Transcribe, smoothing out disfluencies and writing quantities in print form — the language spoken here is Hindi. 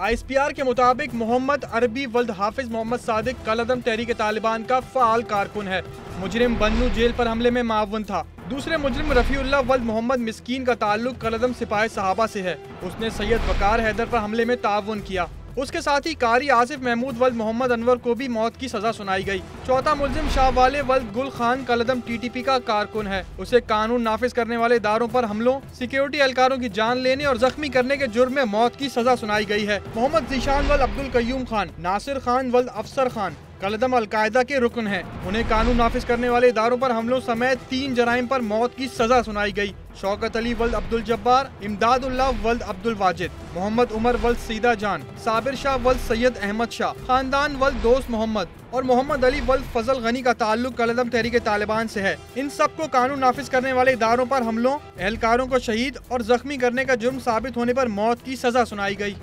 ISPR के मुताबिक मोहम्मद अरबी वल्द हाफिज मोहम्मद सादिक कलअदम तहरीक तालिबान का फ़ाल कारकुन है। मुजरिम बन्नू जेल पर हमले में मावन था। दूसरे मुजरिम रफ़ीउल्लाह वल्द मोहम्मद मिस्कीन का ताल्लुक कलअदम सिपाही सहाबा से है। उसने सैयद वकार हैदर पर हमले में ताउन किया। उसके साथ ही कारी आसिफ महमूद वल्द मोहम्मद अनवर को भी मौत की सजा सुनाई गई। चौथा मुलजिम शाह वाले वल्द गुल खान कलअदम TTP का कारकुन है। उसे कानून नाफिज करने वाले इदारों पर हमलों, सिक्योरिटी एहलकारों की जान लेने और जख्मी करने के जुर्म में मौत की सजा सुनाई गई है। मोहम्मद जीशान वल्द अब्दुल कयूम खान, नासिर खान वल्द अफसर खान कलअदम अलकायदा के रुकन हैं। उन्हें कानून नाफिज करने वाले इदारों पर हमलों समेत 3 जराइम पर मौत की सजा सुनाई गई। शौकत अली वल्द अब्दुल जब्बार, इमदादुल्लाह वल्द अब्दुल वाजिद, मोहम्मद उमर वल्द सीदा जान, साबिर शाह वल्द सैयद अहमद शाह, खानदान वल्द दोस्त मोहम्मद और मोहम्मद अली वल्द फजल गनी का ताल्लुक कलअदम तहरीक तालिबान से है। इन सबको कानून नाफिज करने वाले इदारों पर हमलों, एहलकारों को शहीद और जख्मी करने का जुर्म साबित होने पर मौत की सजा सुनाई गई।